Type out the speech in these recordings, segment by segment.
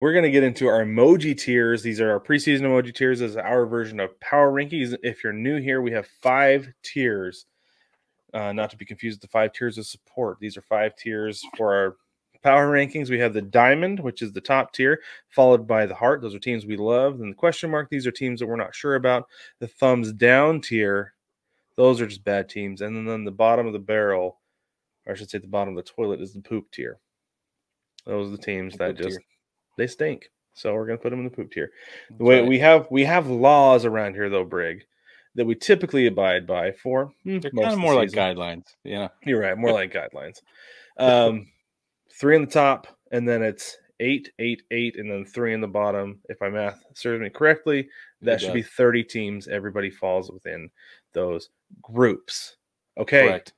We're going to get into our emoji tiers. These are our preseason emoji tiers. This is our version of power rankings. If you're new here, we have 5 tiers. Not to be confused with the 5 tiers of support. These are 5 tiers for our power rankings. We have the diamond, which is the top tier, followed by the heart. Those are teams we love. Then the question mark, these are teams that we're not sure about. The thumbs down tier, those are just bad teams. And then the bottom of the barrel, or I should say the bottom of the toilet, is the poop tier. Those are the teams that just they stink. So we're gonna put them in the poop tier. The way we have laws around here though, Brig, that we typically abide by for They're most kind of of the more like season. guidelines. Yeah. You're right, more like guidelines. 3 in the top, and then it's 8, 8, 8, and then 3 in the bottom. If my math serves me correctly, that should be 30 teams. Everybody falls within those groups. Okay. Correct.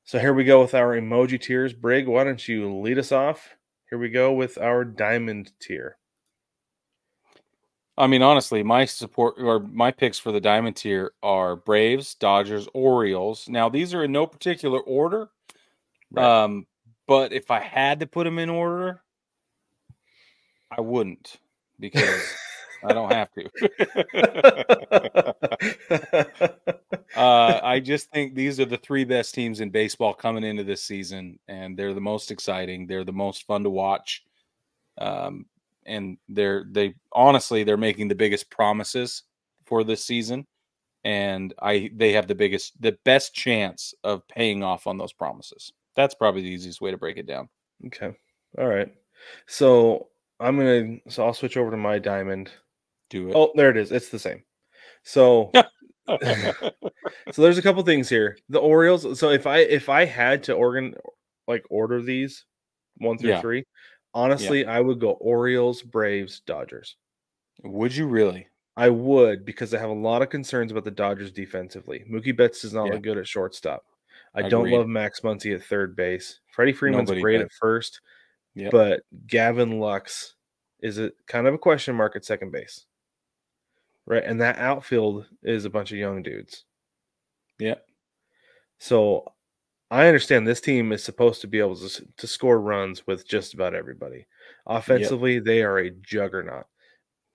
So here we go with our emoji tiers. Brig, why don't you lead us off? Here we go with our diamond tier. I mean, honestly, my support or my picks for the diamond tier are Braves, Dodgers, Orioles. Now, these are in no particular order. Right. But if I had to put them in order, I wouldn't because I don't have to. I just think these are the 3 best teams in baseball coming into this season, and they're the most exciting. They're the most fun to watch. And they're making the biggest promises for this season, and they have the best chance of paying off on those promises. That's probably the easiest way to break it down. Okay. All right. So I'll switch over to my diamond. Do it. Oh, there it is. It's the same. So so there's a couple things here. The Orioles. So if I had to order these 1 through 3, honestly, I would go Orioles, Braves, Dodgers. Would you really? I would, because I have a lot of concerns about the Dodgers defensively. Mookie Betts does not look good at shortstop. I don't Agreed. love Max Muncy at third base. Freddie Freeman's Nobody great does. at first, Yep. but Gavin Lux is a kind of a question mark at second base. Right? And that outfield is a bunch of young dudes. Yep. So I understand this team is supposed to be able to score runs with just about everybody. Offensively, they are a juggernaut.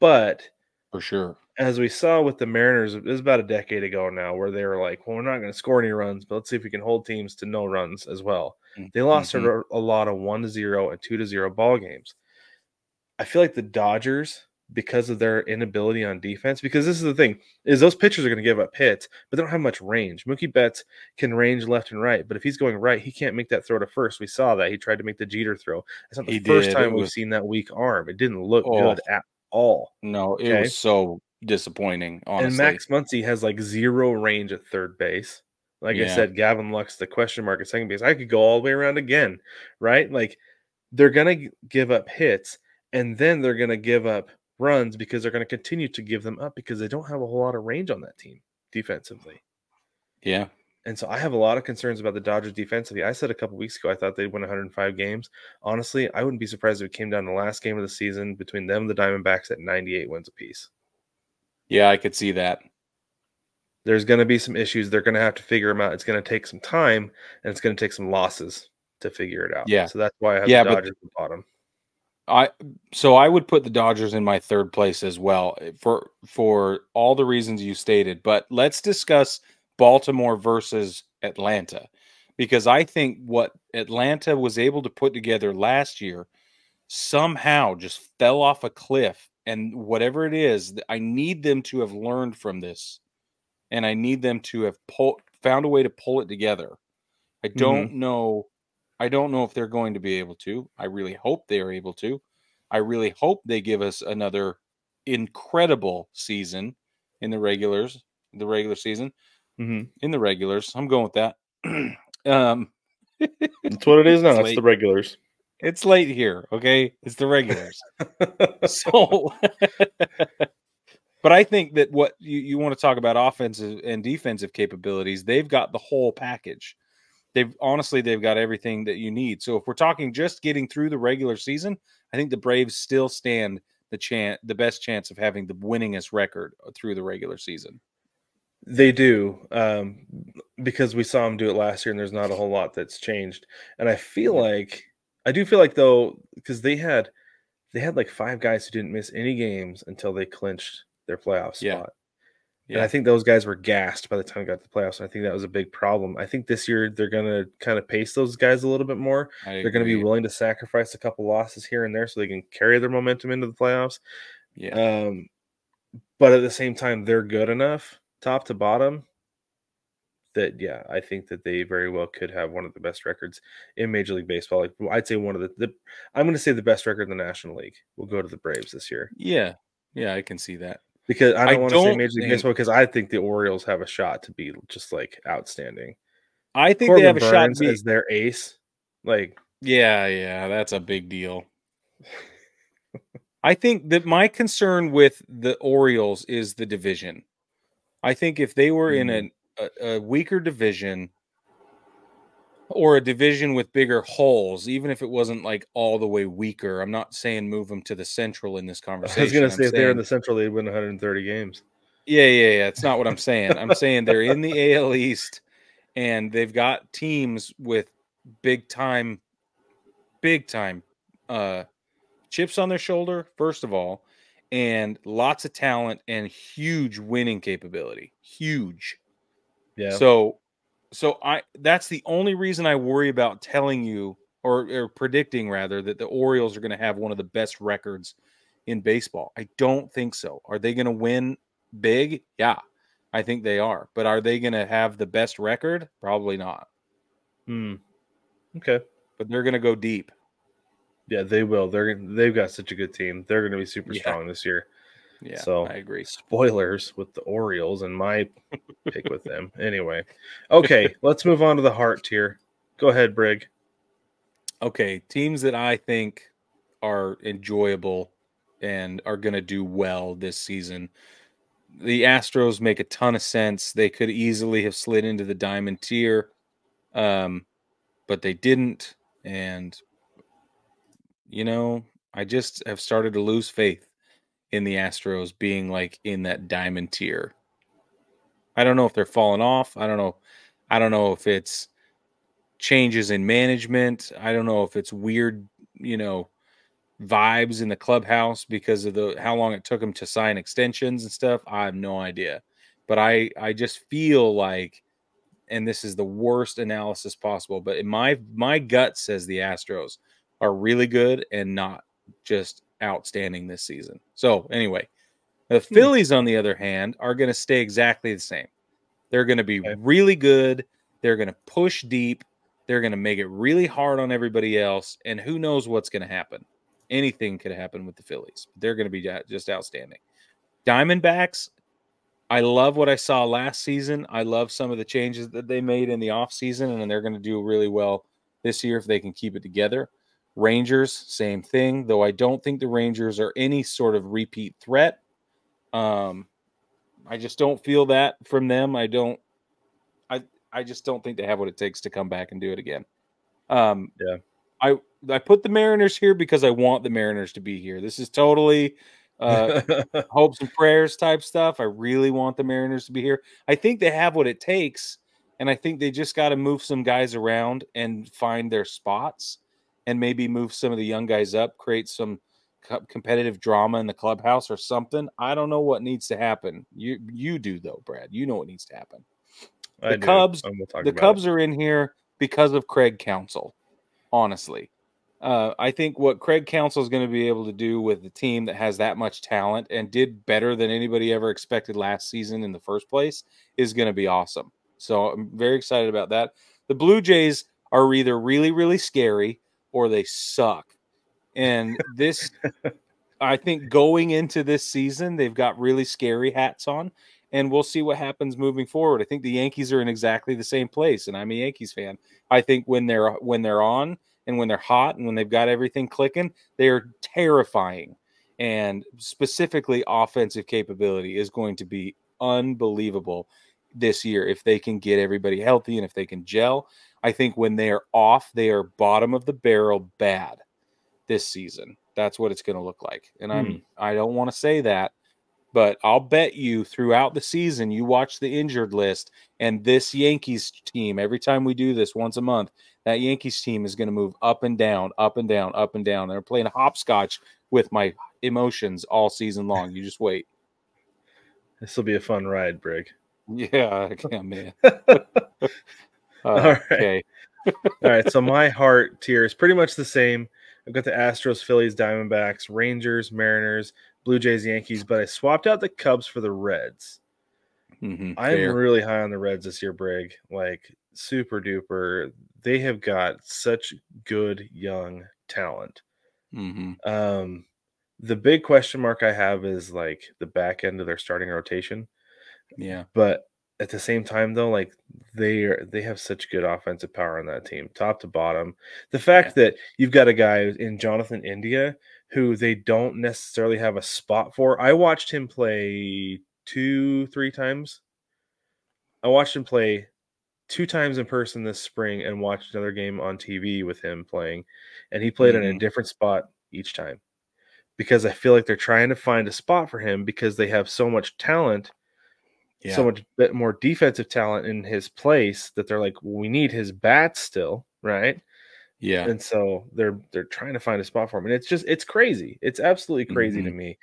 But for sure, as we saw with the Mariners, it was about a decade ago now, where they were like, well, we're not going to score any runs, but let's see if we can hold teams to no runs as well. They lost a lot of 1-0 and 2-0 ball games. I feel like the Dodgers, because of their inability on defense, because this is the thing, is those pitchers are going to give up hits, but they don't have much range. Mookie Betts can range left and right, but if he's going right, he can't make that throw to first. We saw that. He tried to make the Jeter throw. It's not the first time we've seen that weak arm. It didn't look good at all. No, it was so disappointing, honestly. And Max Muncy has like 0 range at third base. Like I said, Gavin Lux, the question mark at second base. I could go all the way around again, right? Like they're going to give up hits, and then they're going to give up runs because they're going to continue to give them up because they don't have a whole lot of range on that team defensively. Yeah. And so I have a lot of concerns about the Dodgers defensively. I said a couple weeks ago I thought they'd win 105 games. Honestly, I wouldn't be surprised if it came down to the last game of the season between them and the Diamondbacks at 98 wins apiece. Yeah, I could see that. There's going to be some issues. They're going to have to figure them out. It's going to take some time, and it's going to take some losses to figure it out. Yeah. So that's why I have the Dodgers at the bottom. I would put the Dodgers in my third place as well for all the reasons you stated. But let's discuss Baltimore versus Atlanta, because I think what Atlanta was able to put together last year somehow just fell off a cliff. And whatever it is, I need them to have learned from this, and I need them to have found a way to pull it together. I don't know. I don't know if they're going to be able to. I really hope they are able to. I really hope they give us another incredible season in the regular season. In the regulars. I'm going with that. That's what it is now. It's the regulars. It's late here, okay? It's the regulars. So, but I think that what you want to talk about offensive and defensive capabilities, they've got the whole package. They've got everything that you need. So if we're talking just getting through the regular season, I think the Braves still stand the best chance of having the winningest record through the regular season. They do, because we saw them do it last year, and there's not a whole lot that's changed. And I do feel like though, because they had they had like 5 guys who didn't miss any games until they clinched their playoff Yeah. spot. And I Yeah. think those guys were gassed by the time they got to the playoffs. And I think that was a big problem. I think this year they're going to kind of pace those guys a little bit more. I They're going to be agree. willing to sacrifice a couple losses here and there so they can carry their momentum into the playoffs. Yeah. But at the same time, they're good enough, top to bottom, that yeah, I think that they very well could have one of the best records in Major League Baseball. Like, I'd say one of the I'm going to say the best record in the National League will go to the Braves this year. Yeah. Yeah, I can see that. Because I I don't want to say don't Major League think Baseball because I think the Orioles have a shot to be just like outstanding. I think they have Corbin a shot to Burns be as their ace, like yeah, that's a big deal. I think that my concern with the Orioles is the division. I think if they were in a weaker division or a division with bigger holes, even if it wasn't like all the way weaker, I'm not saying move them to the Central in this I was gonna conversation. I'm say if they're in saying, the Central, they'd win 130 games. yeah. It's not what I'm saying. I'm saying they're in the AL East and they've got teams with big time, uh, chips on their shoulder, first of all, and lots of talent and huge winning capability. Huge. Yeah. So I that's the only reason I worry about telling you or predicting rather that the Orioles are going to have one of the best records in baseball. I don't think so. Are they going to win big? Yeah. I think they are. But are they going to have the best record? Probably not. Okay. But they're going to go deep. Yeah, they will. They've got such a good team. They're going to be super Yeah. strong this year. Yeah, So, I agree. spoilers with the Orioles and my pick with them. Anyway, okay, let's move on to the heart tier. Go ahead, Brig. Okay, teams that I think are enjoyable and are going to do well this season. The Astros make a ton of sense. They could easily have slid into the diamond tier, but they didn't. And, I just have started to lose faith in the Astros being like in that diamond tier. I don't know if they're falling off. I don't know. I don't know if it's changes in management. I don't know if it's weird, vibes in the clubhouse because of the how long it took them to sign extensions and stuff. I have no idea. But I just feel like, and this is the worst analysis possible, but in my gut says the Astros are really good and not just outstanding this season. So anyway, the Phillies, on the other hand, are going to stay exactly the same. They're going to be Okay. really good. They're going to push deep. They're going to make it really hard on everybody else. And who knows what's going to happen? Anything could happen with the Phillies. They're going to be just outstanding. Diamondbacks, I love what I saw last season. I love some of the changes that they made in the offseason, and they're going to do really well this year if they can keep it together. Rangers, same thing, though I don't think the Rangers are any sort of repeat threat. I just don't feel that from them. I just don't think they have what it takes to come back and do it again. Yeah. I put the Mariners here because I want the Mariners to be here. This is totally hopes and prayers type stuff. I really want the Mariners to be here. I think they have what it takes, and I think they just got to move some guys around and find their spots, and maybe move some of the young guys up, create some competitive drama in the clubhouse or something. I don't know what needs to happen. You do though, Brad. You know what needs to happen. I The do. Cubs, And we'll talk the about it. Cubs are in here because of Craig Counsell. Honestly, I think what Craig Counsell is going to be able to do with the team that has that much talent and did better than anybody ever expected last season in the first place is going to be awesome. So I'm very excited about that. The Blue Jays are either really, really scary or they suck. And this, I think going into this season, they've got really scary hats on, and we'll see what happens moving forward. I think the Yankees are in exactly the same place, and I'm a Yankees fan. I think when they're on and when they're hot and when they've got everything clicking, they're terrifying. And specifically offensive capability is going to be unbelievable this year if they can get everybody healthy and if they can gel. I think when they are off, they are bottom of the barrel bad this season. That's what it's going to look like. And I don't want to say that, but I'll bet you throughout the season, you watch the injured list and this Yankees team, every time we do this once a month, that Yankees team is going to move up and down, up and down, up and down. They're playing hopscotch with my emotions all season long. You just wait. This will be a fun ride, Brig. Yeah, man. All right. Okay. All right. So my heart tier is pretty much the same. I've got the Astros, Phillies, Diamondbacks, Rangers, Mariners, Blue Jays, Yankees, but I swapped out the Cubs for the Reds. I'm Fair. really high on the Reds this year, Brig. Like super duper. They have got such good young talent. Um, the big question mark I have is like the back end of their starting rotation. Yeah. But at the same time, though, like they have such good offensive power on that team, top to bottom. The Yeah. fact that you've got a guy in Jonathan India who they don't necessarily have a spot for. I watched him play 2, 3 times. I watched him play 2 times in person this spring and watched another game on TV with him playing, and he played in a different spot each time because I feel like they're trying to find a spot for him because they have so much talent, so Yeah. much bit more defensive talent in his place that they're like, well, we need his bat still, right? Yeah. And so they're trying to find a spot for him, and it's crazy. It's absolutely crazy to me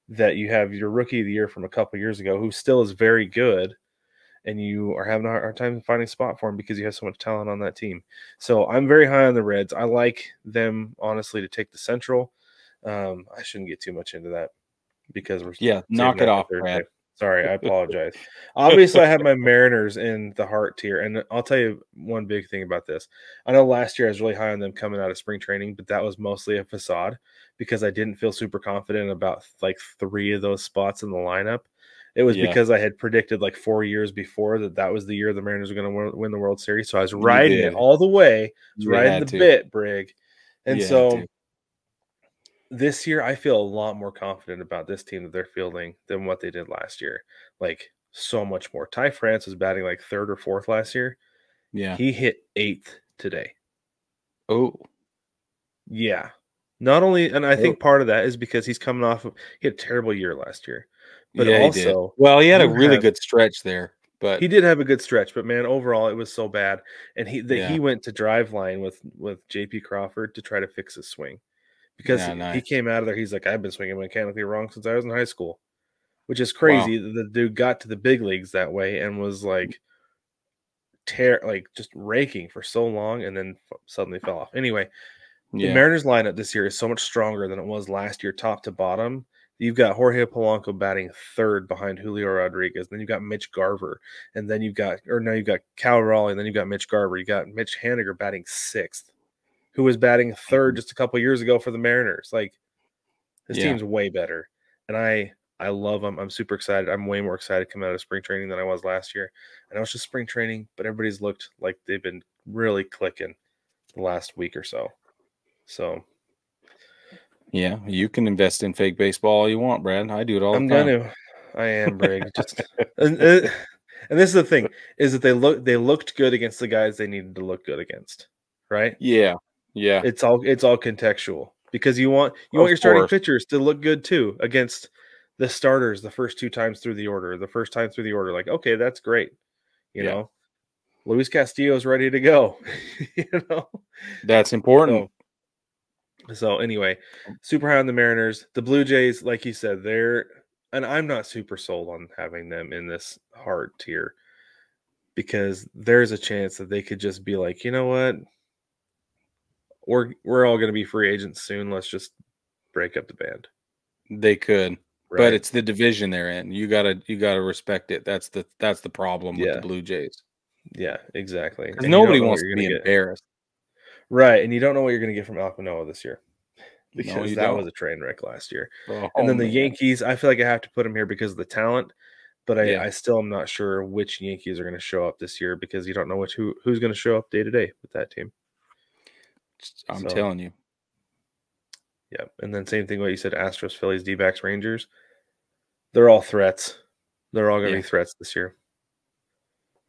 that you have your rookie of the year from a couple years ago who still is very good, and you are having a hard time finding a spot for him because you have so much talent on that team. So I'm very high on the Reds. I like them honestly to take the Central. I shouldn't get too much into that because we're Yeah. saving Knock it that for off, Thursday. Brad. Sorry, I apologize. Obviously, I have my Mariners in the heart tier, and I'll tell you one big thing about this. I know last year I was really high on them coming out of spring training, but that was mostly a facade because I didn't feel super confident about like 3 of those spots in the lineup. It was Yeah. because I had predicted like 4 years before that was the year the Mariners were going to win the World Series, so I was You riding it did. all the way. I was You riding the had to. bit, Brig, and You had so to. this year I feel a lot more confident about this team that they're fielding than what they did last year. Like so much more. Ty France was batting like 3rd or 4th last year. Yeah. He hit 8th today. Oh. Yeah. Not only, and I Oh. think part of that is because he's coming off of, he had a terrible year last year. But Yeah, he did. also, Well, he had a you really have, good stretch there, he but did have a good stretch, but man, overall it was so bad. And he yeah. went to drive line with JP Crawford to try to fix his swing because Yeah, he nice. came out of there. He's like, I've been swinging mechanically wrong since I was in high school. Which is Wow. crazy. The dude got to the big leagues that way and was like just raking for so long, and then suddenly fell off. Anyway, the Yeah. Mariners lineup this year is so much stronger than it was last year, top to bottom. You've got Jorge Polanco batting 3rd behind Julio Rodriguez. Then you've got Mitch Garver, and then you've got Cal Raleigh, and then you've got Mitch Garver. You got Mitch Haniger batting 6th, who was batting 3rd just a couple years ago for the Mariners. Like his Yeah. team's way better, and I love him. I'm super excited. I'm way more excited coming out of spring training than I was last year. I know it's just spring training, but everybody's looked like they've been really clicking the last week or so. So Yeah. You can invest in fake baseball all you want, Brad. I do it all the I'm time. gonna. I am Brig. Just and this is the thing is that they looked good against the guys they needed to look good against, right? Yeah. Yeah. It's all contextual because you want Of your starting course. pitchers to look good too against the starters the first 2 times through the order. The first time through the order, like, okay, that's great. You Yeah. know, Luis Castillo's ready to go. you know, That's important. so so anyway, super high on the Mariners. The Blue Jays, like you said, and I'm not super sold on having them in this hard tier because there's a chance that they could just be like, you know what, we're all going to be free agents soon. Let's just break up the band, They could. But right? it's the division they're in. You gotta respect it. That's the problem with the Yeah, Blue Jays. yeah, exactly. Because And you don't nobody know what wants you're to going be to get, embarrassed. right? And you don't know what you're going to get from Alcanoa this year No, because you that was don't. a train wreck last year. And Oh then the man. Yankees, I feel like I have to put them here because of the talent, but Yeah. I still am not sure which Yankees are going to show up this year because you don't know who's going to show up day to day with that team. I'm So telling you. yeah, and then same thing what you said: Astros, Phillies, D-backs, Rangers. They're all threats. They're all going to Yeah. be threats this year.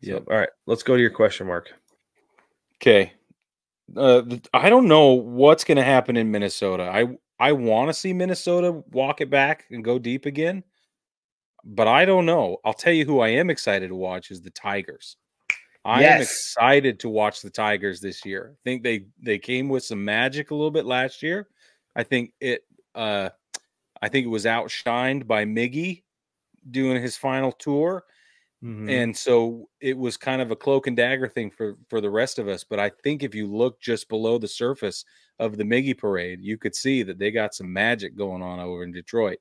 So Yep. all right, let's go to your question mark. Okay. I don't know what's going to happen in Minnesota. I want to see Minnesota walk it back and go deep again, but I don't know. I'll tell you who I am excited to watch is the Tigers. I am Yes. excited to watch the Tigers this year. I think they came with some magic a little bit last year. I think I think it was outshined by Miggy doing his final tour. Mm-hmm. And so it was kind of a cloak and dagger thing for the rest of us. But I think if you look just below the surface of the Miggy parade, you could see that they got some magic going on over in Detroit.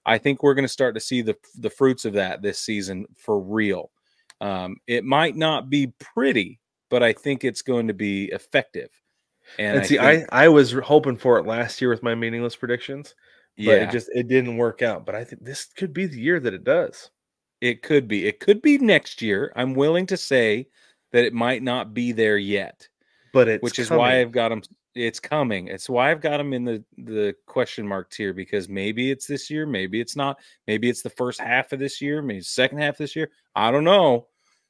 I think we're going to start to see the fruits of that this season for real. It might not be pretty, but I think it's going to be effective. And And I see, think, I was hoping for it last year with my meaningless predictions, but yeah, it didn't work out. But I think this could be the year that it does. it could be. It could be next year. I'm willing to say that it might not be there yet, But it's which is why coming, I've got them. It's coming. It's why I've got them in the question mark tier, because maybe it's this year, maybe it's not. Maybe it's the first half of this year, maybe second half of this year. I don't know,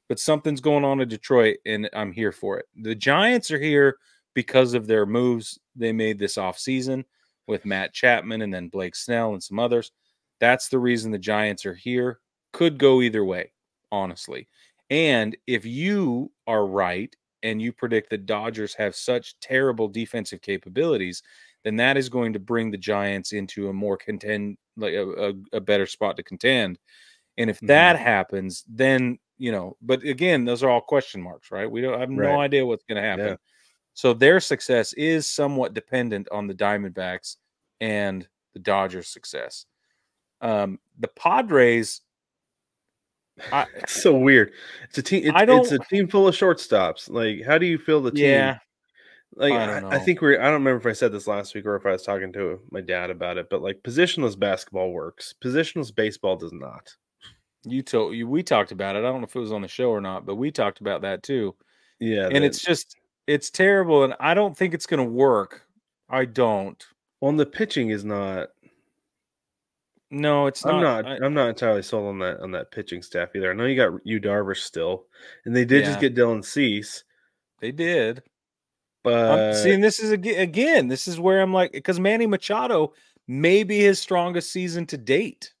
but something's going on in Detroit, and I'm here for it. The Giants are here because of their moves they made this offseason with Matt Chapman and then Blake Snell and some others. That's the reason the Giants are here. Could go either way, honestly. And if you are right and you predict the Dodgers have such terrible defensive capabilities, then that is going to bring the Giants into a more contend, like a better spot to contend. And if hmm that happens, then but again, those are all question marks, right? We don't have no right? idea what's going to Yeah. happen. So their success is somewhat dependent on the Diamondbacks and the Dodgers' success. The Padres, I It's so weird. It's a team. I It's don't. a team full of shortstops. Like, how do you feel the team? Yeah, Like, I don't I know. think we're. I don't remember if I said this last week or if I was talking to my dad about it. But like, positionless basketball works. Positionless baseball does not. We talked about it. I don't know if it was on the show or not, but we talked about that too. Yeah. And That it's terrible, and I don't think it's going to work. I don't. on the pitching is not. No, it's I'm not. not. I'm not entirely sold on that pitching staff either. I know you got Yu Darvish still, and they did just Yeah, get Dylan Cease, they did. I'm but seeing this is again. This is where I'm like, because Manny Machado may be his strongest season to date,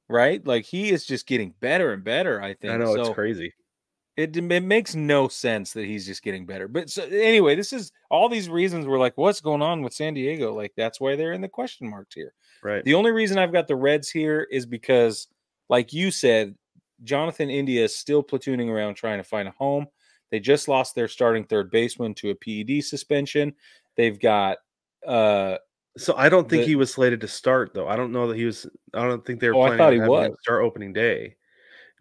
right? Like he is just getting better and better. I I think know it's so. crazy. It makes no sense that he's just getting better. But so anyway, this is all these reasons we're like, what's going on with San Diego? Like that's why they're in the question marks here. Right. The only reason I've got the Reds here is because, like you said, Jonathan India is still platooning around trying to find a home. They just lost their starting third baseman to a PED suspension. They've got So I don't think the he was slated to start though. I don't know that he was. I don't think they were oh, I planning thought on he having him was. start opening day.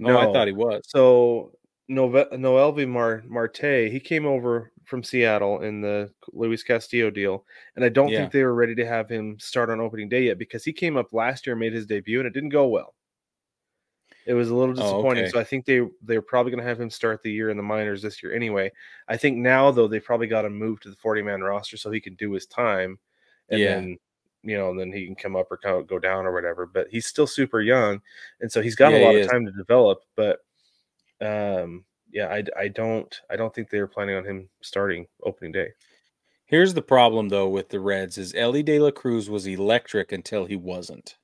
Oh, I thought No. he was. So Noelvi Marte, he came over from Seattle in the Luis Castillo deal, and I don't Yeah. think they were ready to have him start on opening day yet because he came up last year and made his debut, and it didn't go well. It was a little Oh, disappointing. okay. So I think they're probably going to have him start the year in the minors this year anyway. I think now though they probably got to move to the 40-man roster so he can do his time, and Yeah. then then he can come up or go down or whatever. But he's still super young, and so he's got a Yeah, he lot of is. time to develop. But yeah, I don't think they were planning on him starting opening day. Here's the problem though with the Reds is Ellie De La Cruz was electric until he wasn't.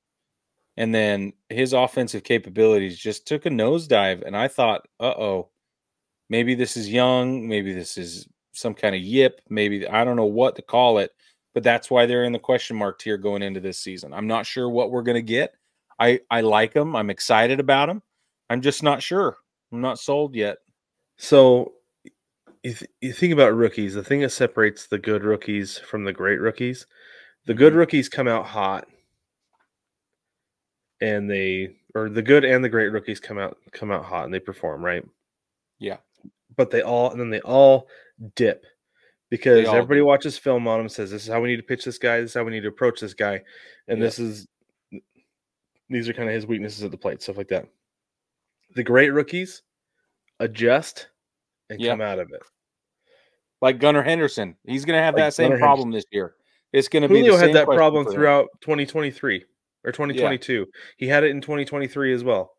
And then his offensive capabilities just took a nosedive. And I thought, uh-oh, maybe this is young. Maybe this is some kind of yip. Maybe I don't know what to call it. But that's why they're in the question mark tier going into this season. I'm not sure what we're going to get. I like them. I'm excited about them. I'm just not sure. I'm not sold yet. So you think about rookies. The thing that separates the good rookies from the great rookies, the good Hmm. rookies come out hot, and the good and the great rookies come out hot and they perform right. Yeah, But they all dip they because all everybody do. watches film on them, says this is how we need to pitch this guy, this is how we need to approach this guy, and Yep. these are kind of his weaknesses at the plate, stuff like that. The great rookies adjust and Yeah. come out of it. Like Gunnar Henderson. He's going to have Like that same Gunnar problem Henderson. this year. It's going to be the Julio had same that question problem for him. throughout 2023 or Yeah. 2022. He had it in 2023 as well.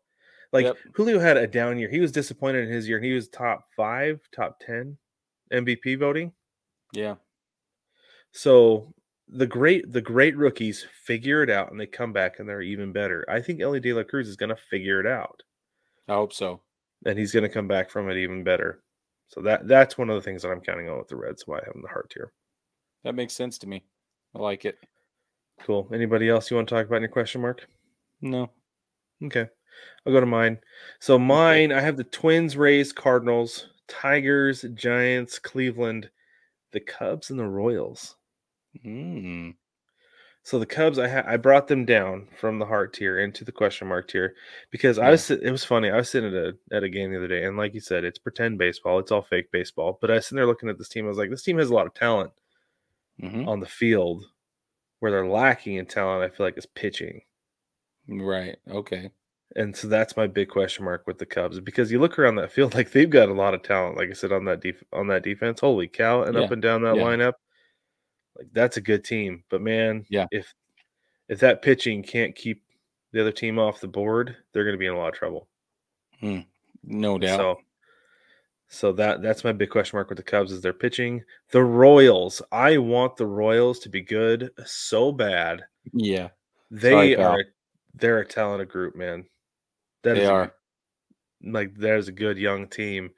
Like Yep. Julio had a down year. He was disappointed in his year, and he was top 5, top 10 MVP voting. Yeah. So the great rookies figure it out and they come back and they're even better. I think Ellie De La Cruz is going to figure it out I hope so. and he's going to come back from it even better. So that's one of the things that I'm counting on with the Reds. Why I have in the heart here. That makes sense to me. I like it. Cool. Anybody else you want to talk about in your question mark? No. Okay. I'll go to mine. So Okay. mine, I have the Twins, Rays, Cardinals, Tigers, Giants, Cleveland, the Cubs, and the Royals. Mm. So the Cubs, I brought them down from the heart tier into the question mark tier because Yeah. it was funny. I was sitting at a game the other day, and like you said, it's pretend baseball. It's all fake baseball. But I was sitting there looking at this team. I was like, this team has a lot of talent Hmm. on the field. Where they're lacking in talent, I feel like, is pitching. Right. Okay. And so that's my big question mark with the Cubs because you look around that field, like they've got a lot of talent. Like I said on on that defense, holy cow! And up Yeah. and down that Yeah. lineup, like that's a good team. But man, Yeah. if that pitching can't keep the other team off the board, they're going to be in a lot of trouble. Mm. No And doubt. so that's my big question mark with the Cubs is their pitching. The Royals, I want the Royals to be good so bad. Yeah. Sorry, They are pal. they're a talented group, man. That They is a are. like there's a good young team,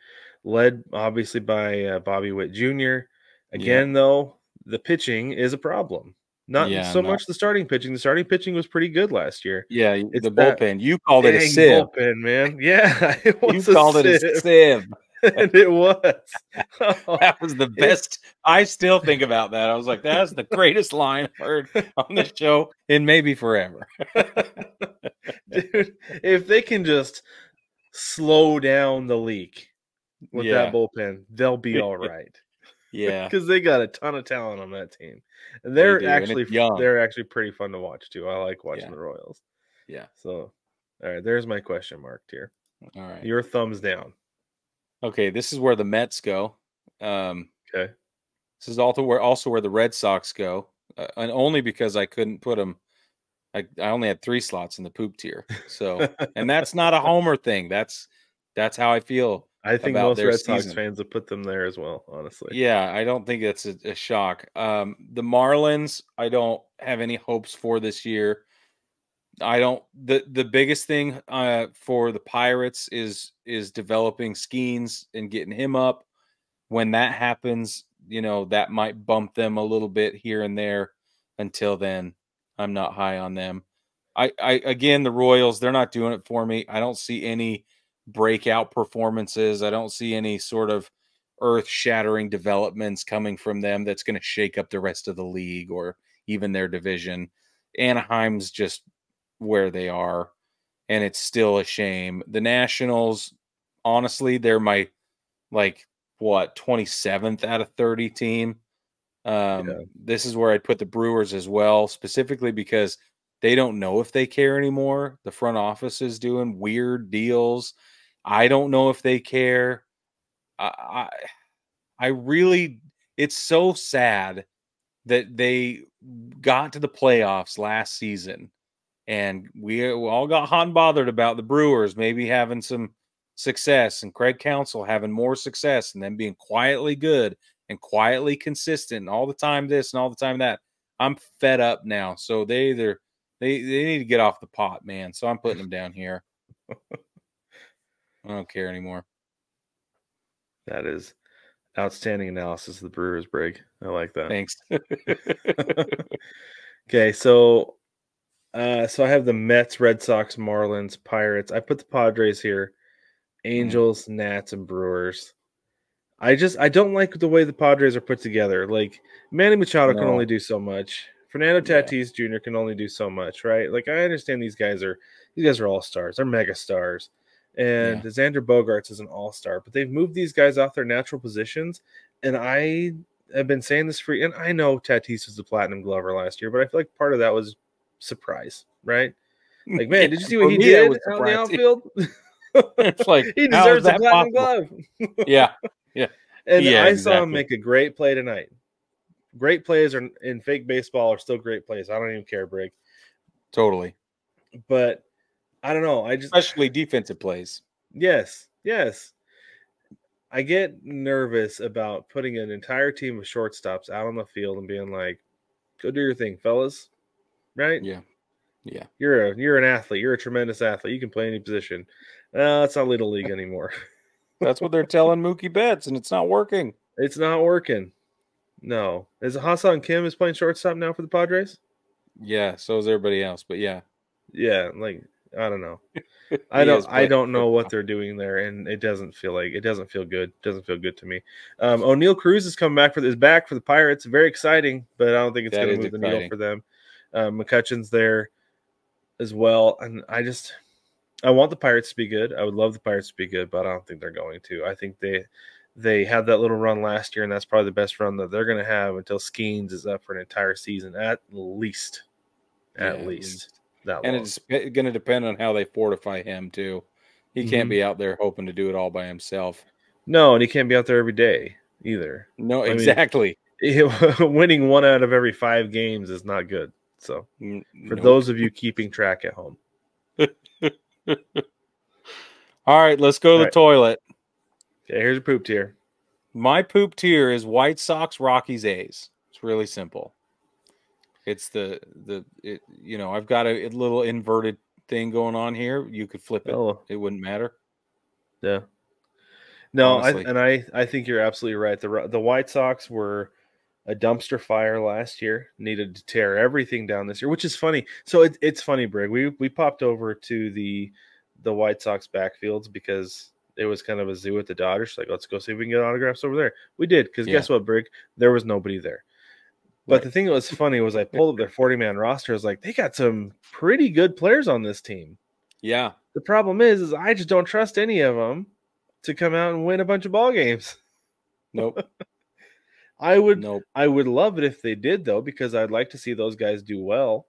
led obviously by Bobby Witt Jr. Yep. Again, though, the pitching is a problem. Not Yeah. so No. much the starting pitching. The starting pitching was pretty good last year. Yeah. It's The that bullpen. You called it a dang sieve. bullpen, man. Yeah, it You was a called it a sieve, sieve. and it was. Oh, That was the it, best. I still think about that. I was like, that's the greatest line I've heard on this show in maybe forever. dude, if they can just slow down the leak with that Yeah. bullpen, they'll be all right. Yeah, Because they got a ton of talent on that team, and they do. And it's young. they're actually pretty fun to watch too. I like watching Yeah. the Royals. Yeah. So, all right, there's my question mark here. All right. Your thumbs down. Okay. This is where the Mets go. Um, Okay. this is also where the Red Sox go. And only because I couldn't put them. I only had 3 slots in the poop tier. So, and that's not a homer thing. That's how I feel I think about most their Red Sox season. fans have put them there as well. Honestly, Yeah, I don't think that's a shock. The Marlins, I don't have any hopes for this year. I don't. The biggest thing for the Pirates is developing Skeens and getting him up. When that happens, that might bump them a little bit here and there. Until then, I'm not high on them. I again, the Royals, they're not doing it for me. I don't see any breakout performances. I don't see any sort of earth-shattering developments coming from them that's going to shake up the rest of the league or even their division. Anaheim's just where they are, and it's still a shame. The Nationals, honestly, they're my like what 27th out of 30 team. yeah. This is where I'd put the Brewers as well, specifically because they don't know if they care anymore. The front office is doing weird deals. I don't know if they care. I I really, it's so sad that they got to the playoffs last season, and we all got hot and bothered about the Brewers maybe having some success and Craig Counsell having more success and then being quietly good and quietly consistent and all the time this and all the time that. I'm fed up now. So they need to get off the pot, man. So I'm putting them down here. I don't care anymore. That is outstanding analysis of the Brewers, Brig. I like that. Thanks. Okay, so I have the Mets, Red Sox, Marlins, Pirates. I put the Padres here, Mm, Angels, Nats, and Brewers. I don't like the way the Padres are put together. Like Manny Machado can only no. do so much. Fernando Yeah. Tatis Jr. can only do so much, right? Like I understand these guys are all stars. They're mega stars. And Yeah. Xander Bogaerts is an all-star, but they've moved these guys off their natural positions. And I have been saying this for, and I know Tatis was the platinum glover last year, but I feel like part of that was surprise, right? Like, man, Yeah. did you see what For he me, that did was out in the surprising. outfield? It's like, He how is deserves a that platinum possible? glove. Yeah. Yeah. And Yeah, I saw him exactly. make a great play tonight. Great plays are in fake baseball are still great plays. I don't even care, Brig. Totally. But I don't know. Especially defensive plays. Yes. I get nervous about putting an entire team of shortstops out on the field and being like, "Go do your thing, fellas." Right? Yeah. Yeah. You're an athlete. You're a tremendous athlete. You can play any position. It's not Little League anymore. That's what they're telling Mookie Betts, and it's not working. It's not working. No. Is Hassan Kim is playing shortstop now for the Padres? Yeah, so is everybody else, but yeah. Yeah, like I don't know. He is I playing don't for know what they're doing there, and it doesn't feel good. It doesn't feel good to me. O'Neal Cruz is coming back for the Pirates. Very exciting, but I don't think it's that going to is move the needle exciting. for them. McCutcheon's there as well, and I want the Pirates to be good. I would love the Pirates to be good, but I don't think they're going to. I think they had that little run last year, and that's probably the best run that they're going to have until Skeens is up for an entire season, at least. At Yeah, at least least. that And long. it's going to depend on how they fortify him too. He can't Mm-hmm. be out there hoping to do it all by himself. No, and he can't be out there every day either. No, I mean, exactly. winning 1 out of every 5 games is not good. So, for Nope. those of you keeping track at home, All right, let's go all to the right. toilet. Okay, here's your poop tier. My poop tier is White Sox, Rockies, A's. It's really simple. It's I've got a little inverted thing going on here. You could flip it. Oh, It wouldn't matter. yeah. No, Honestly. I think you're absolutely right. The White Sox were a dumpster fire last year. Needed to tear everything down this year, which is funny. So it's funny, Brig. We popped over to the White Sox backfields because it was kind of a zoo at the Dodgers. Like, let's go see if we can get autographs over there. We did, because Yeah. guess what, Brig? There was nobody there. But Right. the thing that was funny was I pulled up their 40-man roster. I was like, they got some pretty good players on this team. Yeah. The problem is I just don't trust any of them to come out and win a bunch of ball games. Nope. I would Nope. I would love it if they did, though, because I'd like to see those guys do well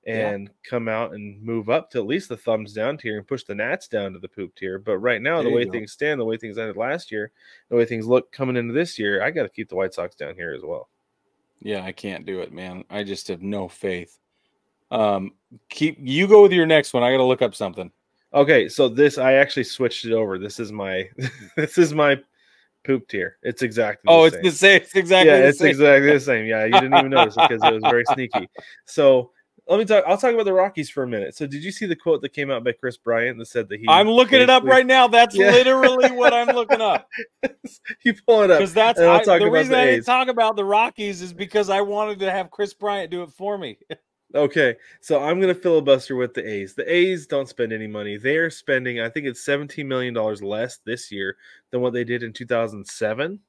Yeah. and come out and move up to at least the thumbs down tier and push the Nats down to the poop tier. But right now, the There you way go. things stand, the way things ended last year, the way things look coming into this year, I got to keep the White Sox down here as well. Yeah, I can't do it, man. I just have no faith. Keep you go with your next one. I got to look up something. Okay, so this I actually switched it over. This is my this is my poop tier. It's exactly the Oh, it's same. the same. It's Yeah, exactly the it's same. exactly the same. Yeah, you didn't even notice it because it was very sneaky. So I'll talk about the Rockies for a minute. So did you see the quote that came out by Chris Bryant that said that he I'm looking it up basically, right now. That's yeah, literally what I'm looking up. you pull it up, Because that's and I'll talk the about reason the I didn't A's. talk about the Rockies is because I wanted to have Chris Bryant do it for me. Okay, so I'm gonna filibuster with the A's. The A's don't spend any money. They are spending, I think it's $17 million less this year than what they did in 2007.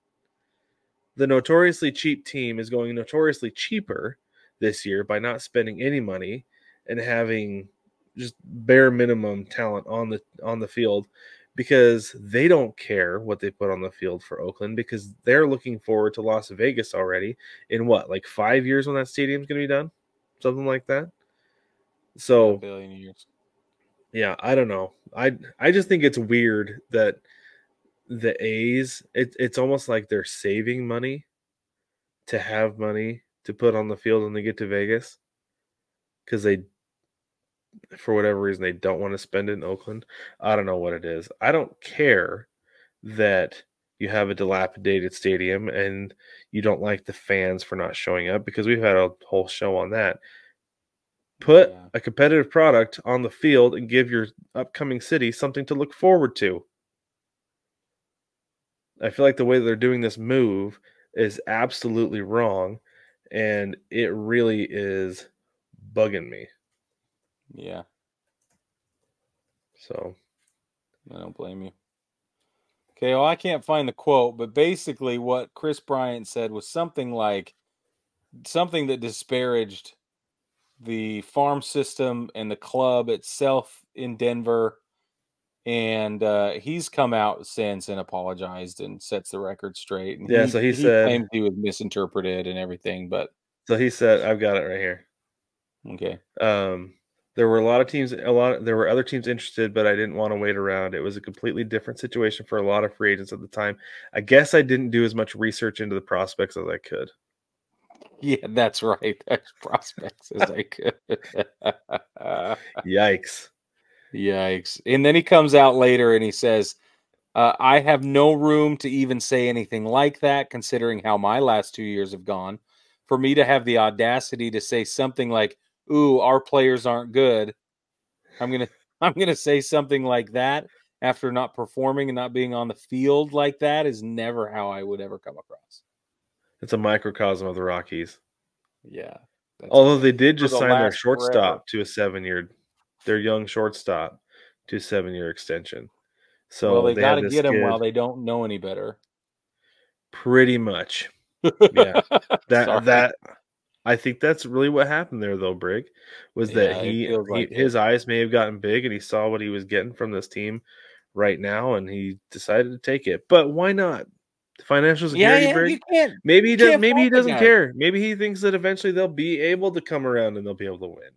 The notoriously cheap team is going notoriously cheaper this year by not spending any money and having just bare minimum talent on the field, because they don't care what they put on the field for Oakland, because they're looking forward to Las Vegas already in what, like 5 years, when that stadium's going to be done, something like that. Yeah, a So billion years. yeah, I don't know. I just think it's weird that the A's, it's almost like they're saving money to have money to put on the field when they get to Vegas, because they, for whatever reason, they don't want to spend it in Oakland. I don't know what it is. I don't care that you have a dilapidated stadium and you don't like the fans for not showing up, because we've had a whole show on that. Put Yeah. a competitive product on the field and give your upcoming city something to look forward to. I feel like the way they're doing this move is absolutely wrong, and it really is bugging me. Yeah. So, I don't blame you. Okay, well, I can't find the quote, but basically what Chris Bryant said was something like something that disparaged the farm system and the club itself in Denver. And he's come out since and apologized and sets the record straight. And yeah, he claims he was misinterpreted and everything, but he said, I've got it right here. okay. Um, there were other teams interested, but I didn't want to wait around. It was a completely different situation for a lot of free agents at the time. I guess I didn't do as much research into the prospects as I could. Yeah, that's right. That's prospects as I could. Yikes. Yikes. And then he comes out later and he says, I have no room to even say anything like that, considering how my last 2 years have gone. For me to have the audacity to say something like, ooh, our players aren't good. I'm gonna I'm gonna say something like that after not performing and not being on the field like that is never how I would ever come across. It's a microcosm of the Rockies. Yeah. That's Although they did for just the sign their last forever. shortstop to a 7-year, their young shortstop to a 7-year extension. Well, So they they got have to this get him while kid they don't know any better. pretty much. Yeah. That Sorry. that I think that's really what happened there though, Brig, was that Yeah, it feels he like it. his eyes may have gotten big and he saw what he was getting from this team right now and he decided to take it. But why not? Financial Yeah, security, yeah, Brig. you can't Maybe you he does can't maybe fault he the doesn't guy. care. Maybe he thinks that eventually they'll be able to come around and they'll be able to win.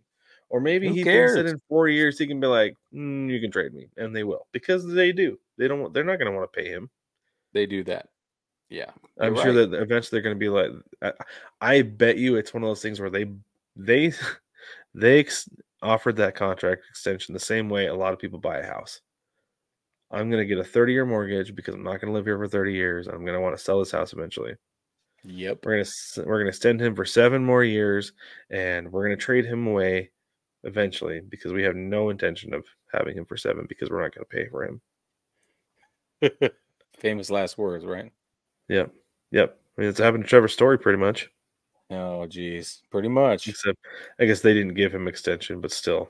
Or maybe Who he thinks that cares? in 4 years he can be like, you can trade me, and they will because they do. They're not going to want to pay him. They do that. Yeah, you're I'm sure right. that eventually they're going to be like. I bet you it's one of those things where they they offered that contract extension the same way a lot of people buy a house. I'm going to get a 30-year mortgage because I'm not going to live here for 30 years. I'm going to want to sell this house eventually. Yep. We're gonna extend him for 7 more years, and we're gonna trade him away eventually because we have no intention of having him for 7 because we're not gonna pay for him. Famous last words, right? Yep, yep. I mean, it's happened to Trevor Story pretty much. Oh, geez. Pretty much. Except, I guess they didn't give him extension, but still,